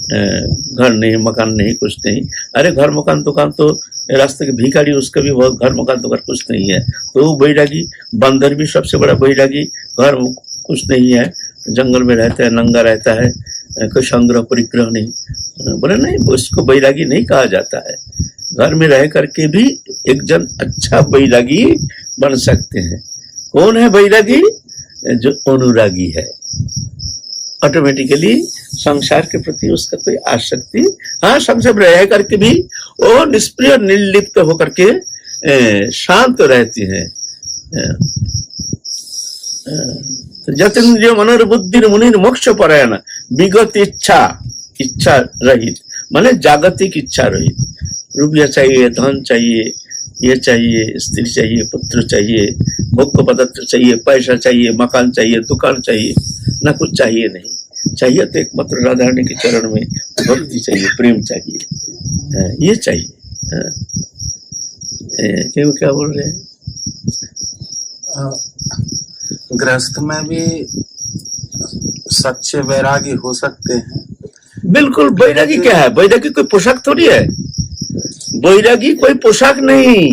घर नहीं, मकान नहीं, कुछ नहीं। अरे घर मकान दुकान तो रास्ते के भिखारी, उसका भी बहुत घर मकान दुकान कुछ नहीं है, तो वो बैरागी। बंदर भी सबसे बड़ा बैरागी, घर कुछ नहीं है, जंगल में रहता है, नंगा रहता है, कोई संग्रह परिग्रह नहीं। बोले नहीं, उसको बैरागी नहीं कहा जाता है। घर में रह करके भी एक जन अच्छा बैरागी बन सकते हैं। कौन है बैरागी? जो अनुरागी है, ऑटोमेटिकली संसार के प्रति उसका कोई आसक्ति, हाँ, संसार में रह करके भी वो निष्प्रिय निर्लिप्त होकर के शांत रहती है। जतेन्द्रिय मनोबुद्धि मुनि मोक्ष परायण विगत इच्छा रहित, माने जागतिक इच्छा रहित। रुपया चाहिए, धन चाहिए, ये चाहिए, स्त्री चाहिए, पुत्र चाहिए, भोग पदार्थ चाहिए, पैसा चाहिए, मकान चाहिए, दुकान चाहिए, ना कुछ चाहिए नहीं। चाहिए तो एकमात्र राधा रानी के चरण में भक्ति चाहिए, प्रेम चाहिए, ये चाहिए। क्यों, क्या बोल रहे हैं? गृहस्थ में भी सच्चे वैरागी हो सकते हैं। बिल्कुल। वैरागी क्या है? वैरागी कोई पोशाक थोड़ी है। वैरागी कोई पोशाक नहीं।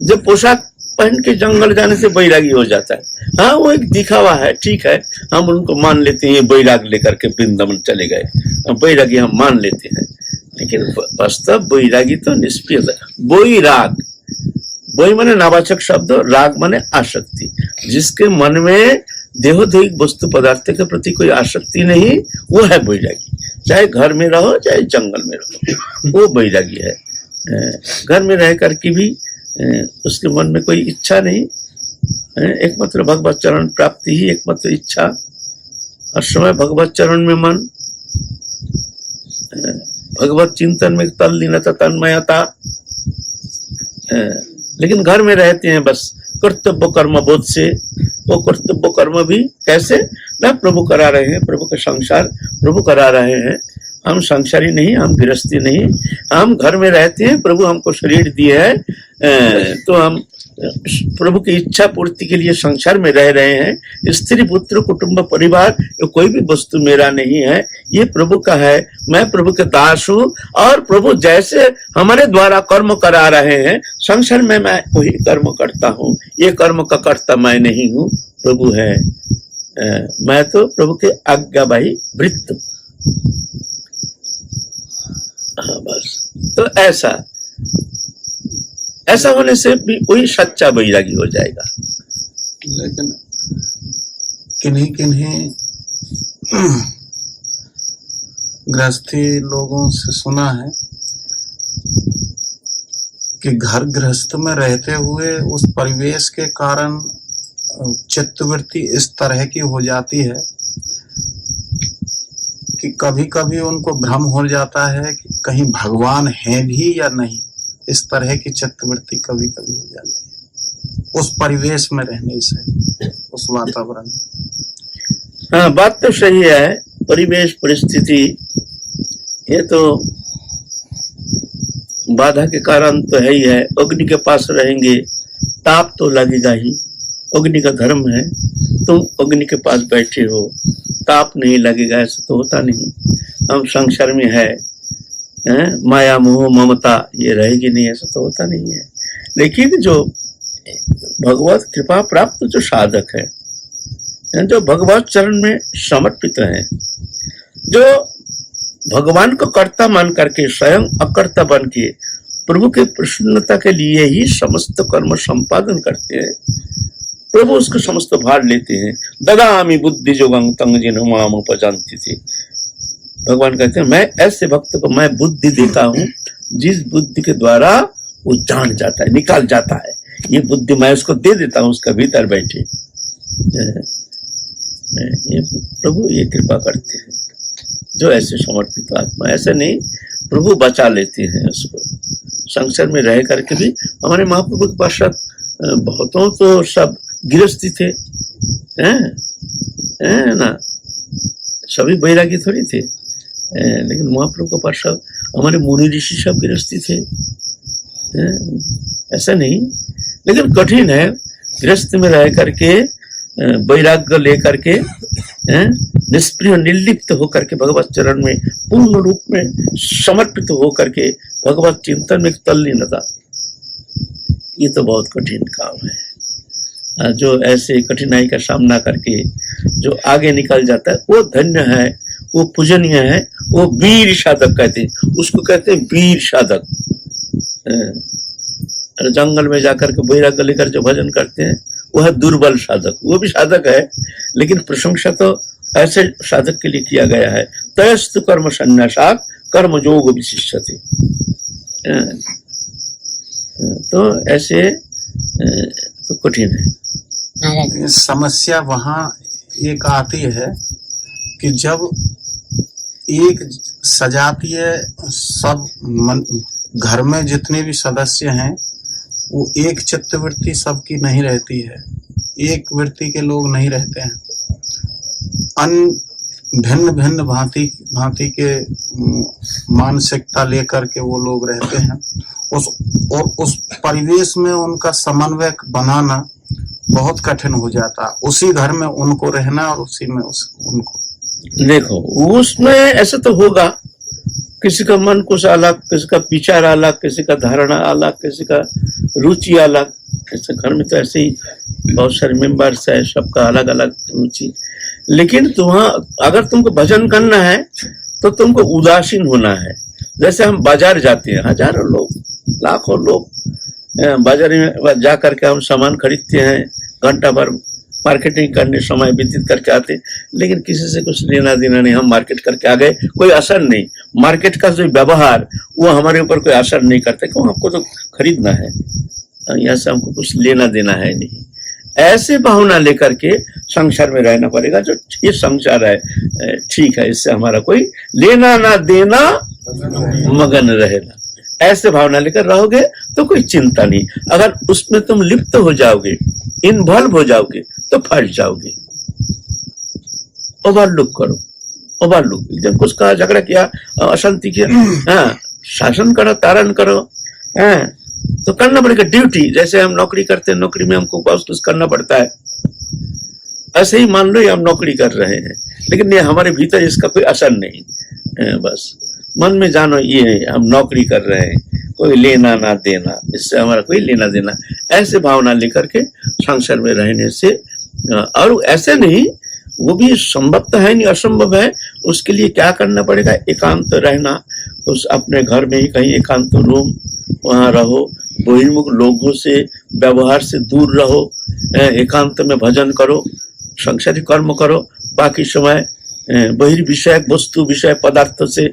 जब पोशाक पहन के जंगल जाने से वैरागी हो जाता है, हाँ, वो एक दिखावा है, ठीक है, हम उनको मान लेते हैं, वैराग लेकर के वृंदावन चले गए, वैरागी हम मान लेते हैं। लेकिन वास्तव वैरागी तो निष्प्रिय। वैराग, वही माने नावाचक शब्द, राग माने आसक्ति। जिसके मन में देहोदैहिक वस्तु पदार्थ के प्रति कोई आसक्ति नहीं, वो है वैरागी। चाहे घर में रहो, चाहे जंगल में रहो, वो वैरागी है। घर में रह करके भी उसके मन में कोई इच्छा नहीं, एकमात्र भगवत चरण प्राप्ति ही एकमात्र इच्छा। हर समय भगवत चरण में मन, भगवत चिंतन में तल्लीनता, तन्मयता। लेकिन घर में रहते हैं बस कर्तव्य कर्म बोध से। वो कर्तव्य कर्म भी कैसे? ना प्रभु करा रहे हैं, प्रभु का संसार प्रभु करा रहे हैं। हम संसारी नहीं, हम गृहस्थी नहीं, हम घर में रहते हैं। प्रभु हमको शरीर दिए है, तो हम प्रभु की इच्छा पूर्ति के लिए संसार में रह रहे हैं। स्त्री पुत्र कुटुंब परिवार ये कोई भी वस्तु मेरा नहीं है, ये प्रभु का है। मैं प्रभु के दास हूँ, और प्रभु जैसे हमारे द्वारा कर्म करा रहे हैं संसार में, मैं वही कर्म करता हूँ। ये कर्म का कर्ता मैं नहीं हूँ, प्रभु है। मैं तो प्रभु के आज्ञावाही वृत्त। हाँ, बस। तो ऐसा होने से भी कोई सच्चा वैरागी हो जाएगा। लेकिन किन्हीं गृहस्थी लोगों से सुना है कि घर गृहस्थ में रहते हुए उस परिवेश के कारण चित्तवृत्ति इस तरह की हो जाती है कि कभी कभी उनको भ्रम हो जाता है कि कहीं भगवान है भी या नहीं। इस तरह की चित्तवृत्ति कभी कभी हो जाती है उस परिवेश में रहने से, उस वातावरण। हाँ, बात तो सही है। परिवेश परिस्थिति ये तो बाधा के कारण तो है ही है। अग्नि के पास रहेंगे ताप तो लगेगा ही, अग्नि का धर्म है। तुम अग्नि के पास बैठे हो, ताप नहीं लगेगा, ऐसा तो होता नहीं। हम संसार में है, माया मोह ममता ये रहेगी नहीं, ऐसा तो होता नहीं है। लेकिन जो भगवत कृपा प्राप्त जो साधक है, जो भगवत चरण में समर्पित है, जो भगवान को कर्ता मान करके स्वयं अकर्ता बन के प्रभु के प्रसन्नता के लिए ही समस्त कर्म संपादन करते हैं, प्रभु उसको समस्त भार लेते हैं। ददामि बुद्धि जोगं तं जिन माम उपजान्ति थी। भगवान कहते हैं मैं ऐसे भक्त को मैं बुद्धि देता हूँ जिस बुद्धि के द्वारा वो जान जाता है, निकाल जाता है। ये बुद्धि मैं उसको दे देता हूँ, उसका भीतर बैठे। ये प्रभु ये कृपा करते हैं जो ऐसे समर्पित आत्मा। ऐसे नहीं, प्रभु बचा लेते हैं उसको। संसार में रह करके भी हमारे महाप्रभु के पश्चात बहुतों तो सब गृहस्थी थे, ना, सभी बैरागी थोड़ी थे। लेकिन महाप्रभु के पश्चात हमारे मुनि ऋषि सब गृहस्थी थे, ऐसा नहीं। लेकिन कठिन है गृहस्थ में रह करके वैराग्य लेकर के निष्प्रिय निर्लिप्त होकर के भगवत चरण में पूर्ण रूप में समर्पित होकर के भगवत चिंतन में तल्लीनता, ये तो बहुत कठिन काम है। जो ऐसे कठिनाई का सामना करके जो आगे निकल जाता है वो धन्य है, वो पूजनीय है, वो वीर साधक कहते हैं, उसको कहते हैं वीर साधक। जंगल में जाकर के वैराग्य लेकर जो भजन करते हैं वो है दुर्बल साधक। वो भी साधक है लेकिन प्रशंसा तो ऐसे साधक के लिए किया गया है, तयस्तु कर्म संन्यासात् कर्म योग विशिष्यते। तो ऐसे तो कठिन है। समस्या वहाँ एक आती है कि जब एक सजातीय सब घर में जितने भी सदस्य हैं वो एक चित्तवृत्ति सबकी नहीं रहती है, एक वृत्ति के लोग नहीं रहते हैं, भिन्न भिन्न भांति के मानसिकता लेकर के वो लोग रहते हैं। उस परिवेश में उनका समन्वय बनाना बहुत कठिन हो जाता, उसी घर में उनको रहना और उसी में उनको देखो, उसमें ऐसा तो होगा, किसी का मन कुछ अलग, किसी का विचार अलग, किसी का धारणा अलग, किसी का रुचि अलग। ऐसे घर में तो ऐसे ही बहुत सारे मेंबर्स है, सबका अलग अलग रुचि। लेकिन वहाँ अगर तुमको भजन करना है तो तुमको उदासीन होना है। जैसे हम बाजार जाते हैं, हजारों लोग, लाखों लोग बाजार में जा करके हम सामान खरीदते हैं, घंटा भर मार्केटिंग करने समय व्यतीत करके आते, लेकिन किसी से कुछ लेना देना नहीं। हम मार्केट करके आ गए, कोई असर नहीं। मार्केट का जो व्यवहार वो हमारे ऊपर कोई असर नहीं करता, क्यों? हमको तो खरीदना है, यहाँ से हमको कुछ लेना देना है नहीं। ऐसे भावना लेकर के संसार में रहना पड़ेगा। जो ये संसार है ठीक है, इससे हमारा कोई लेना ना देना, मगन रहेगा। ऐसे भावना लेकर रहोगे तो कोई चिंता नहीं। अगर उसमें तुम लिप्त हो जाओगे, इन्वॉल्व हो जाओगे तो फंस जाओगे। ओवरलुक करो, ओवरलुक। जब कुछ कहा, झगड़ा किया, अशांति किया, शासन करो, तारण करो, तो करना पड़ेगा ड्यूटी। जैसे हम नौकरी करते हैं, नौकरी में हमको बहुत कुछ करना पड़ता है, ऐसे ही मान लो हम नौकरी कर रहे हैं, लेकिन ये हमारे भीतर इसका कोई असर नहीं। बस मन में जानो ये हम नौकरी कर रहे हैं, कोई लेना ना देना, इससे हमारा कोई लेना देना। ऐसे भावना लेकर के संसार में रहने से, और ऐसे नहीं, वो भी संभव तो है नहीं, असंभव है। उसके लिए क्या करना पड़ेगा? एकांत रहना, उस अपने घर में ही कहीं एकांत रूम, वहां रहो, बहिर्मुख लोगों से, व्यवहार से दूर रहो, एकांत में भजन करो, संसारिक कर्म करो। बाकी समय बहिर्विषयक वस्तु, विषय पदार्थ से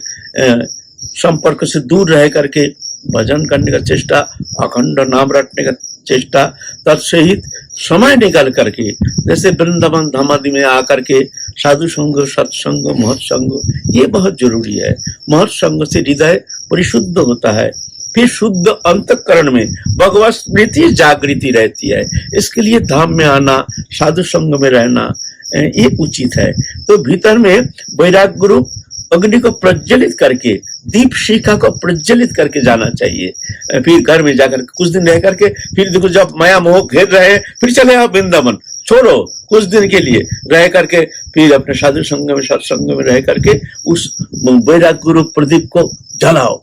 संपर्क से दूर रह करके भजन करने का चेष्टा, अखंड नाम रटने का चेष्टा, तत्सहित समय निकाल करके, जैसे वृंदावन धाम आदि में आकर के साधु संग, सत्संग, महत्संग, ये बहुत जरूरी है। महत्संग से हृदय परिशुद्ध होता है, फिर शुद्ध अंतःकरण में भगवत स्मृति जागृति रहती है। इसके लिए धाम में आना, साधु संग में रहना, ये उचित है। तो भीतर में वैराग्य रूप अग्नि को प्रज्वलित करके, दीप शिखा को प्रज्वलित करके जाना चाहिए। फिर घर में जाकर कुछ दिन रह करके, फिर देखो जब माया मोह घेर रहे हैं, फिर चले आओ वृंदावन, छोड़ो कुछ दिन के लिए रह करके, फिर अपने साधु संग में, सत्संग में रह करके उस वैराग्य रूप प्रदीप को जलाओ।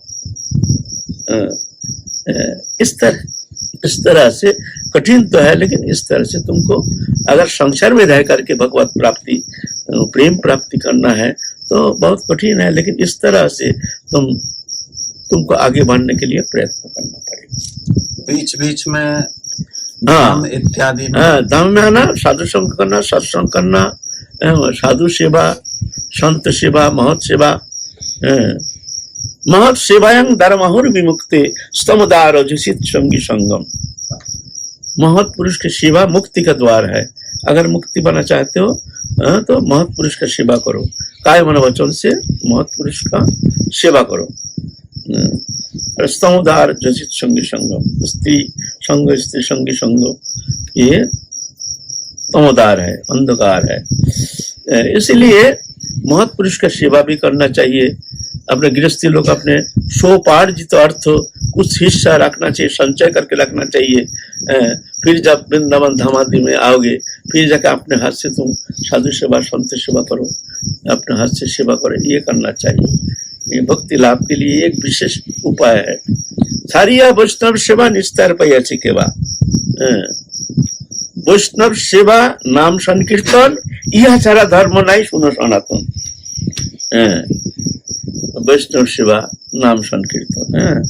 इस तरह से कठिन तो है, लेकिन इस तरह से तुमको अगर संसार में रह करके भगवत प्राप्ति, प्रेम प्राप्ति करना है तो बहुत कठिन है, लेकिन इस तरह से तुमको आगे बढ़ने के लिए प्रयत्न करना पड़ेगा। बीच बीच में धाम इत्यादि, धाम में आना, साधु संग करना, सत्संग करना, साधु सेवा, संत सेवा, महत सेवा। महत सेवायं धर्महुर विमुक्ते स्तमदार रजसित संगी संगम। महत पुरुष की सेवा मुक्ति का द्वार है। अगर मुक्ति पाना चाहते हो तो महत पुरुष का सेवा करो, काय मन वचन से महत पुरुष का सेवा करो। स्तमदार रजसित संगी संगम, स्त्री संग, स्त्री संगी संग, ये तमोदार है, अंधकार है। इसलिए महत पुरुष का सेवा भी करना चाहिए। अपने गृहस्थी लोग अपने सोपार्जित अर्थ कुछ हिस्सा रखना चाहिए, संचय करके रखना चाहिए। फिर जब वृंदावन धाम आदि में आओगे, फिर जाकर अपने हाथ से तुम साधु सेवा संत सेवा करो, अपने हाथ से सेवा करो, ये करना चाहिए। ये भक्ति लाभ के लिए एक विशेष उपाय है। सारिया वैष्णव सेवा निस्तार पाइयाची केवा। वैष्णव सेवा नाम संकीर्तन यह सारा धर्म नहीं, सुनो सनातन। वैष्णव सेवा नाम संकीर्तन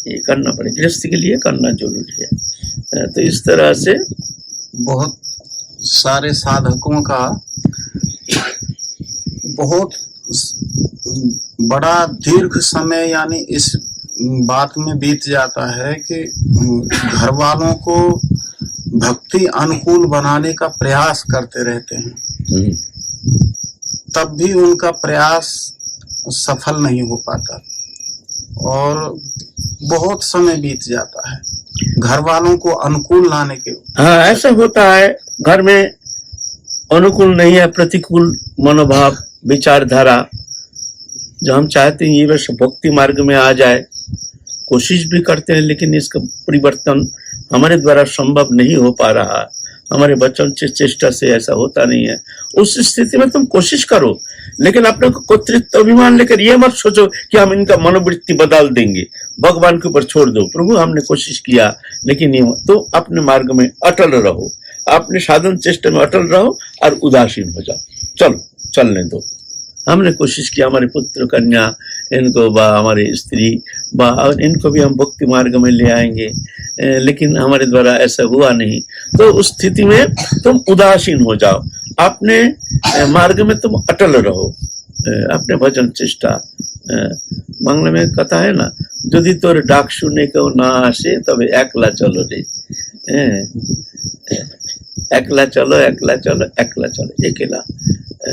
ये करना पड़ेगा, गृहस्थी के लिए करना जरूरी है। तो इस तरह से बहुत सारे साधकों का बहुत बड़ा दीर्घ समय यानी इस बात में बीत जाता है कि घर वालों को भक्ति अनुकूल बनाने का प्रयास करते रहते हैं, तब भी उनका प्रयास सफल नहीं हो पाता और बहुत समय बीत जाता है घर वालों को अनुकूल लाने के। हाँ, ऐसा होता है। घर में अनुकूल नहीं है, प्रतिकूल मनोभाव विचारधारा, जो हम चाहते हैं ये बस भक्ति मार्ग में आ जाए, कोशिश भी करते हैं, लेकिन इसका परिवर्तन हमारे द्वारा संभव नहीं हो पा रहा। हमारे बच्चों से चेष्टा से ऐसा होता नहीं है। उस स्थिति में तुम कोशिश करो, लेकिन अपने को कर्तृत्व अभिमान लेकर ये मत सोचो कि हम इनका मनोवृत्ति बदल देंगे। भगवान के ऊपर छोड़ दो, प्रभु हमने कोशिश किया लेकिन ये, तो अपने मार्ग में अटल रहो, अपने साधन चेष्टा में अटल रहो और उदासीन हो जाओ। चलो चलने दो, हमने कोशिश किया, हमारे पुत्र कन्या इनको बा हमारी स्त्री बा इनको भी हम भक्ति मार्ग में ले आएंगे, लेकिन हमारे द्वारा ऐसा हुआ नहीं। तो उस स्थिति में तुम उदासीन हो जाओ, अपने मार्ग में तुम अटल रहो, अपने भजन चेष्टा। बांग्ला में कथा है ना, यदि तोर डाक सुने को ना आसे तबे एकला चलो रे, एकला चलो एकला चलो एकला चलो, अकेला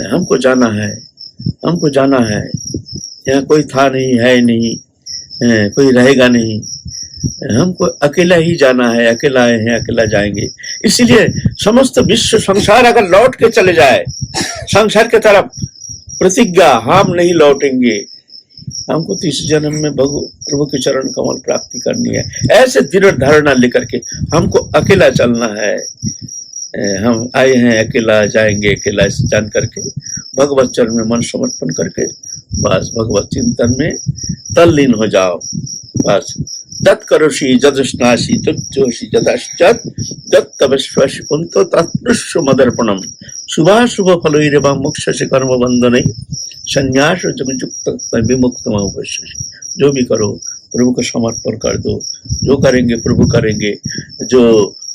हमको जाना है, हमको जाना है। यहाँ कोई था नहीं, है नहीं, कोई रहेगा नहीं, हमको अकेला ही जाना है, अकेला आए हैं, अकेला जाएंगे। इसीलिए समस्त विश्व संसार अगर लौट के चले जाए संसार के तरफ, प्रतिज्ञा हम नहीं लौटेंगे, हमको तो इस जन्म में प्रभु के चरण कमल प्राप्ति करनी है। ऐसे दृढ़ धारणा लेकर के हमको अकेला चलना है। हम आए हैं अकेला, जाएंगे अकेला, ऐसे जान करके भगवत चरण में मन समर्पण करके बस भगवत चिंतन में तल्लीन हो जाओ। बस दत्त करोषि जदस्नासी तत्जोषि जदाश्चत दत्त तपस्वासी कुंतो तत्पुरुष मदर्पणम शुभाशुभ फलोरेवा मोक्ष से कर्म बंधन संन्यास जगयुक्त विमुक्त अवश्य। जो भी करो प्रभु को समर्पण कर दो, जो करेंगे प्रभु करेंगे, जो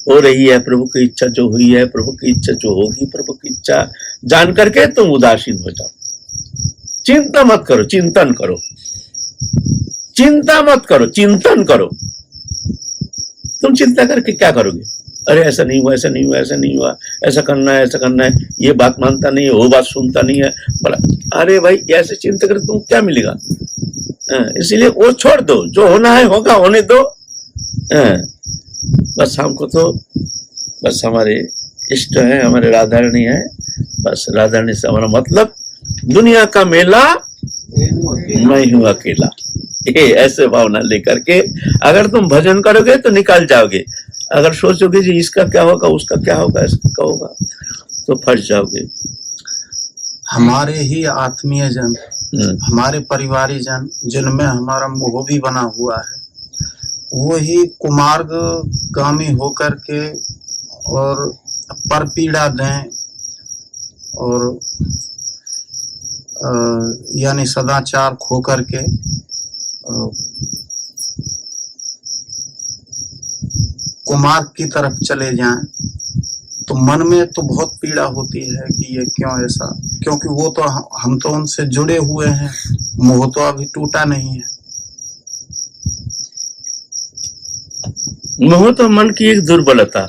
हो रही है प्रभु की इच्छा, जो हुई है प्रभु की इच्छा, जो होगी प्रभु की इच्छा, जान करके तुम उदासीन हो जाओ। चिंता मत करो, चिंतन करो, चिंता मत करो, चिंतन करो। तुम चिंता करके क्या करोगे? अरे ऐसा नहीं हुआ, ऐसा नहीं हुआ, ऐसा नहीं हुआ, ऐसा करना है, ऐसा करना है, ये बात मानता नहीं है, वो बात सुनता नहीं है, बोला अरे भाई ऐसे चिंता कर तुम क्या मिलेगा? इसीलिए वो छोड़ दो, जो होना है होगा, होने दो। बस हमको तो बस हमारे इष्ट है, हमारे राधारणी है, बस राधारणी से हमारा मतलब, दुनिया का मेला मैं हूं अकेला, ये ऐसे भावना लेकर के अगर तुम भजन करोगे तो निकाल जाओगे। अगर सोचोगे जी इसका क्या होगा, उसका क्या होगा, इसका क्या होगा, तो फंस जाओगे। हमारे ही आत्मीय जन, हमारे परिवारी जन जिनमें हमारा मोह भी बना हुआ है, वो ही कुमार्ग गामी होकर के और पर पीड़ा दें और यानी सदाचार खो करके कुमार्ग की तरफ चले जाएं, तो मन में तो बहुत पीड़ा होती है कि ये क्यों ऐसा, क्योंकि वो तो हम तो उनसे जुड़े हुए हैं, मोह तो अभी टूटा नहीं है। मोह तो मन की एक दुर्बलता,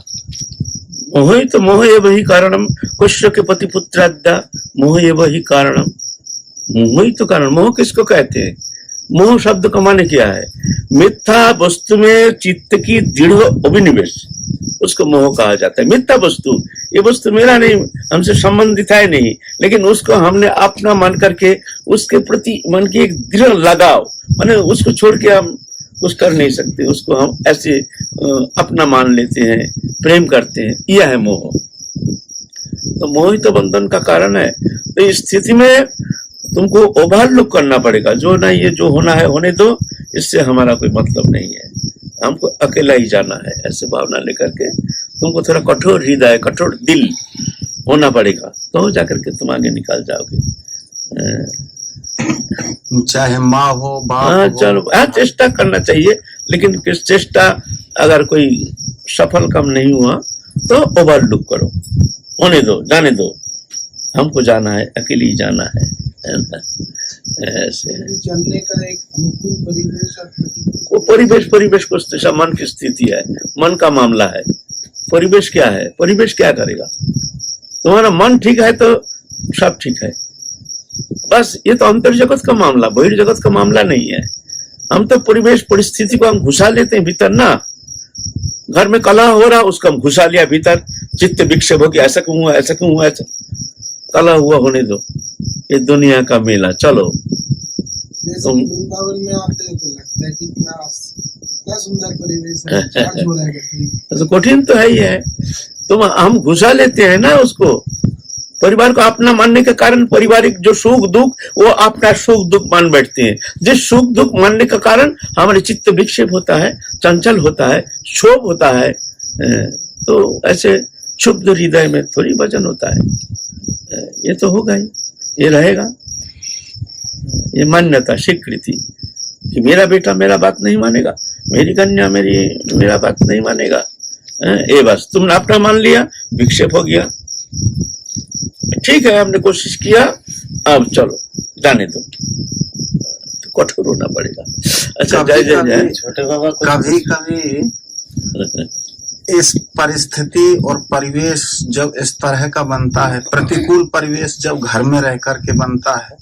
मोह ही तो, मोह ये वही कारणम कुश्य के पति पुत्राद्या, मोह ये वही कारणम, मोह ही तो कारण। मोह किसको कहते हैं? मोह शब्द का माने क्या है? मिथ्या वस्तु में चित्त की दृढ़ अभिनिवेश, उसको मोह कहा जाता है। मिथ्या वस्तु, ये वस्तु मेरा नहीं, हमसे संबंधित है नहीं, लेकिन उसको हमने अपना मान करके उसके प्रति मन की एक दृढ़ लगाव, माने उसको छोड़ के हम कुछ कर नहीं सकते, उसको हम ऐसे अपना मान लेते हैं, प्रेम करते हैं, यह है मोह। तो मोह ही तो बंधन का कारण है। तो इस स्थिति में तुमको ओवरलुक करना पड़ेगा, जो ना ये जो होना है होने दो, इससे हमारा कोई मतलब नहीं है, हमको अकेला ही जाना है, ऐसे भावना लेकर के तुमको थोड़ा कठोर हृदय, कठोर दिल होना पड़ेगा, तो जाकर के तुम आगे निकाल जाओगे। चाहे माँ हो, बाप हाँ, हो। चलो, हाँ, चेष्टा करना चाहिए, लेकिन किस चेष्टा अगर कोई सफल काम नहीं हुआ तो ओवरलुक करो, होने दो, जाने दो, हमको जाना है, अकेले ही जाना है ना? ऐसे चलने का एक अनुकूल परिवेश और प्रतिकूल वो परिवेश को सब मन की स्थिति है, मन का मामला है। परिवेश क्या है? परिवेश क्या करेगा? तुम्हारा मन ठीक है तो सब ठीक है, बस। ये तो अंतर जगत का मामला, बहिर्जगत का मामला नहीं है। हम तो परिवेश परिस्थिति को हम घुसा लेते हैं भीतर ना। घर में कलह हो रहा, उसको हम घुसा लिया भीतर, चित्त विक्षेप हो गया, ऐसा क्यों हुआ, ऐसा क्यों हुआ, ऐसा कलह हुआ, होने दो, ये दुनिया का मेला। चलो, जैसे कि वृंदावन में आते हो तो लगता है कि इतना सुंदर परिवेश है, चार्ज हो रहा है गति। तो कठिन तो है ही है, तुम हम घुसा लेते हैं ना उसको, परिवार को अपना मानने के कारण पारिवारिक जो सुख दुख वो अपना सुख दुख मान बैठते हैं। जिस सुख दुख मानने का कारण हमारे चित्त विक्षेप होता है, चंचल होता है, क्षोभ होता है, तो ऐसे क्षुब्ध हृदय में थोड़ी वजन होता है। ये तो होगा ही, ये रहेगा, ये मान्यता, स्वीकृति कि मेरा बेटा मेरा बात नहीं मानेगा, मेरी कन्या मेरा बात नहीं मानेगा, ये बस तुमने अपना मान लिया, विक्षेप हो गया। ठीक है, हमने कोशिश किया, अब चलो जाने दो, तो कठोर होना पड़ेगा। अच्छा, जय जय जय। छोटे बाबा, कभी कभी इस परिस्थिति और परिवेश जब इस तरह का बनता है, प्रतिकूल परिवेश जब घर में रह करके बनता है,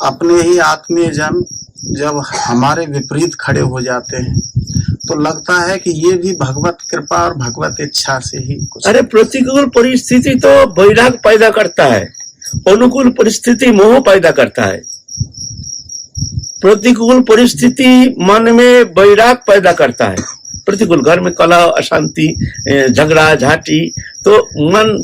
अपने ही आत्मीय जन जब हमारे विपरीत खड़े हो जाते हैं, तो लगता है कि ये भी भगवत कृपा और भगवत इच्छा से ही कुछ। अरे, प्रतिकूल परिस्थिति तो वैराग पैदा करता है, अनुकूल परिस्थिति मोह पैदा करता है। प्रतिकूल परिस्थिति मन में वैराग पैदा करता है। प्रतिकूल घर में कलह, अशांति, झगड़ा झाटी, तो मन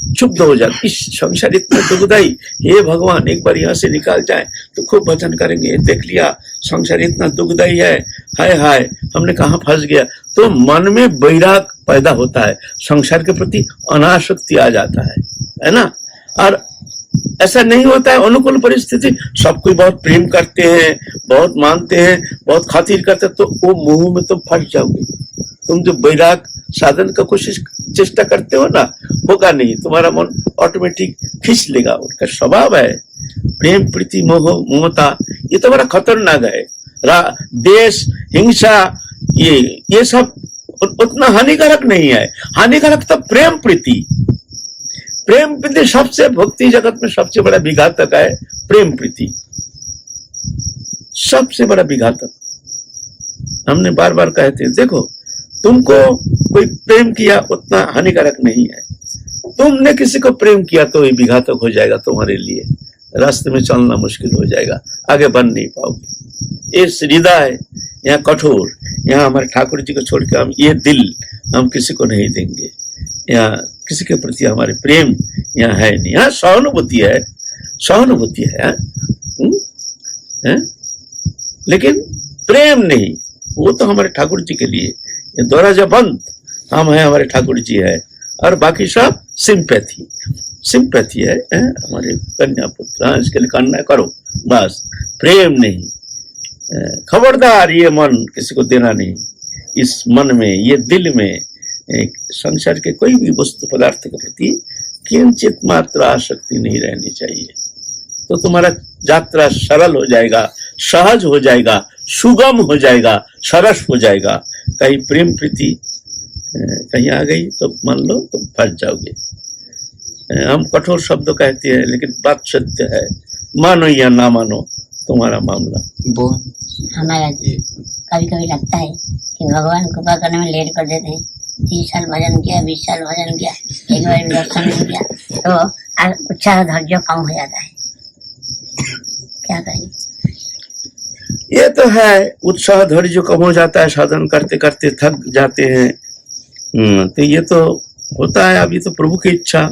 क्षुब्ध हो जाता। इस संसार इतना दुखदाई, हे भगवान एक बार यहाँ से निकाल जाए तो खूब भजन करेंगे। देख लिया संसार इतना दुखदाई है, हाय हाय हमने कहाँ फंस गया, तो मन में वैराग पैदा होता है, संसार के प्रति अनासक्ति आ जाता है ना। और ऐसा नहीं होता है अनुकूल परिस्थिति, सब कोई बहुत प्रेम करते हैं, बहुत मानते हैं, बहुत खातिर करते हैं, तो वो मोह में तुम फंस जाओगे। तुम जो वैराग साधन का कोशिश चेष्टा करते हो ना, होगा नहीं, तुम्हारा मन ऑटोमेटिक खींच लेगा। उनका स्वभाव है प्रेम प्रीति मोह ममता, ये तो बड़ा खतरनाक है। देश हिंसा ये सब उतना हानिकारक नहीं है, हानिकारक तो प्रेम प्रीति। प्रेम प्रीति सबसे, भक्ति जगत में सबसे बड़ा विघातक है प्रेम प्रीति, सबसे बड़ा विघातक। हमने बार बार कहते हैं, देखो तुमको कोई प्रेम किया उतना हानिकारक नहीं है, तुमने किसी को प्रेम किया तो ये विघातक हो जाएगा तुम्हारे लिए, रास्ते में चलना मुश्किल हो जाएगा, आगे बढ़ नहीं पाओगे। ये हृदय यहाँ कठोर, यहाँ हमारे ठाकुर जी को छोड़ के हम ये दिल हम किसी को नहीं देंगे। यहाँ किसी के प्रति हमारे प्रेम यहाँ है नहीं। यहाँ सहानुभूति है, सहानुभूति है, लेकिन प्रेम नहीं। वो तो हमारे ठाकुर जी के लिए, ये दरवाजा बंद, हम हैं, हमारे ठाकुर जी है, और बाकी सब सिंपैथी, सिंपैथी है हमारे कन्या पुत्र, इसके लिए करना करो बस, प्रेम नहीं। खबरदार, ये मन किसी को देना नहीं। इस मन में, ये दिल में संसार के कोई भी वस्तु पदार्थ के प्रति किंचित मात्र आसक्ति नहीं रहनी चाहिए, तो तुम्हारा यात्रा सरल हो जाएगा, सहज हो जाएगा, सुगम हो जाएगा, सरस हो जाएगा। कहीं प्रेम प्रीति कहीं आ गई तो मान लो तुम फंस जाओगे। हम कठोर शब्द कहते हैं, लेकिन बात सत्य है, मानो या ना मानो तुम्हारा मामला। हमारा कभी कभी लगता है कि भगवान कृपा करने में लेट कर देते हैं, 30 साल भजन किया, 20 साल भजन किया, एक बार भी दर्शन नहीं किया तो उत्साह धैर्य कम हो जाता है। क्या करेंगे? ये तो है, उत्साह धैर्य कम हो जाता है, साधन करते करते थक जाते हैं। तो ये तो होता है। अभी तो प्रभु की इच्छा,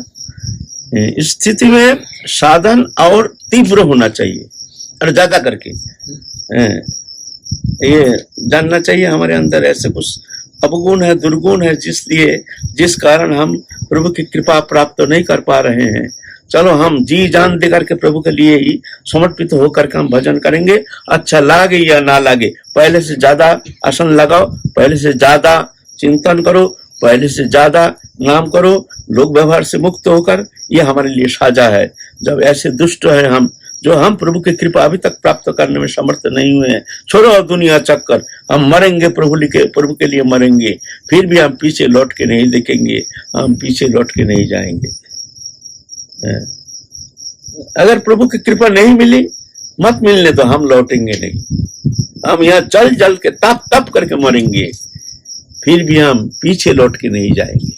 इस स्थिति में साधन और तीव्र होना चाहिए और ज्यादा करके ये जानना चाहिए हमारे अंदर ऐसे कुछ अवगुण है, दुर्गुण है, जिस कारण हम प्रभु की कृपा प्राप्त नहीं कर पा रहे हैं। चलो हम जी जान दे करके प्रभु के लिए ही समर्पित होकर के हम भजन करेंगे, अच्छा लागे या ना लागे, पहले से ज्यादा आसन लगाओ, पहले से ज्यादा चिंतन करो, पहले से ज्यादा नाम करो, लोक व्यवहार से मुक्त होकर, ये हमारे लिए साझा है। जब ऐसे दुष्ट है हम, जो हम प्रभु की कृपा अभी तक प्राप्त करने में समर्थ नहीं हुए हैं, छोड़ो दुनिया चक्कर, हम मरेंगे प्रभु के लिए मरेंगे, फिर भी हम पीछे लौट के नहीं देखेंगे, हम पीछे लौट के नहीं जाएंगे। अगर प्रभु की कृपा नहीं मिली, मत मिलने तो हम लौटेंगे नहीं, हम यहाँ जल जल के तप करके मरेंगे, फिर भी हम पीछे लौट के नहीं जाएंगे।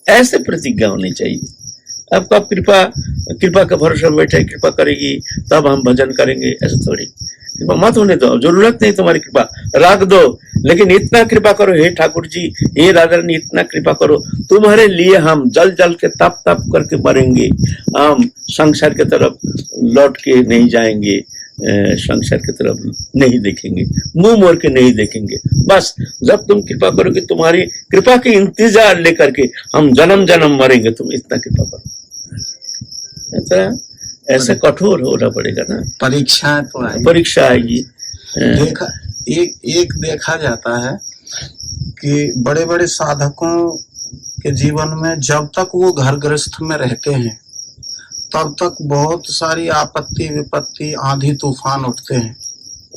ऐसे प्रतिज्ञा होनी चाहिए। अब कब कृपा के भरोसे में बैठे, कृपा करेगी तब हम भजन करेंगे, ऐसे थोड़ी। कृपा मत होने दो, जरूरत नहीं तुम्हारी कृपा, रख दो, लेकिन इतना कृपा करो हे ठाकुर जी, हे राधा रानी, इतना कृपा करो, तुम्हारे लिए हम जल जल के तप करके मरेंगे, हम संसार की तरफ लौट के नहीं जाएंगे, संसार की तरफ नहीं देखेंगे, मुंह मोड़ के नहीं देखेंगे। बस जब तुम कृपा करोगे, तुम्हारी कृपा के इंतजार लेकर के हम जन्म जन्म मरेंगे, तुम इतना कृपा करो। ऐसे कठोर होना पड़ेगा ना, परीक्षाएं तो आएगी, परीक्षा आएगी। देखा जाता है कि बड़े बड़े साधकों के जीवन में जब तक वो घर गृहस्थ में रहते हैं, तब तक बहुत सारी आपत्ति विपत्ति आंधी तूफान उठते हैं,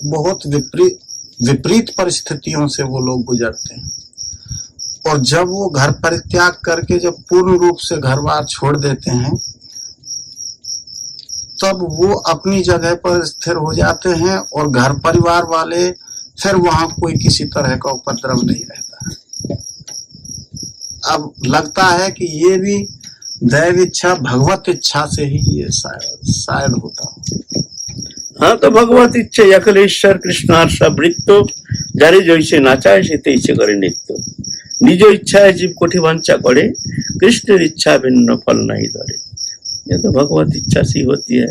बहुत विपरीत परिस्थितियों से वो लोग गुजरते हैं। और जब वो घर परित्याग करके जब पूर्ण रूप से घर बार छोड़ देते हैं, तब वो अपनी जगह पर स्थिर हो जाते हैं और घर परिवार वाले फिर वहां कोई किसी तरह का उपद्रव नहीं रहता है। अब लगता है कि ये भी दैव इच्छा, भगवत इच्छा से ही ये शायद होता हो। हाँ, तो भगवत इच्छा अखिलेश्वर कृष्णार्ष वृत्तो, जारे जैसे नाचाए से तैसे करे नित्य, निज इच्छा है जीव कोटि वांछा करे, कृष्ण इच्छा भिन्न फल नहीं धरे। ये तो भगवत इच्छा सी होती है।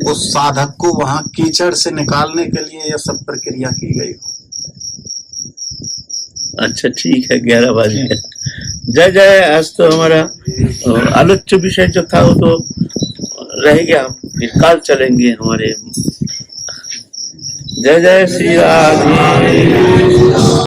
उस साधक को वहां कीचड़ से निकालने के लिए यह सब प्रक्रिया की गई हो। अच्छा ठीक है, 11 बजे जय जय। आज तो हमारा आलोच्य विषय जो था वो तो रह गया, फिर कल चलेंगे हमारे। जय जय श्री राधे।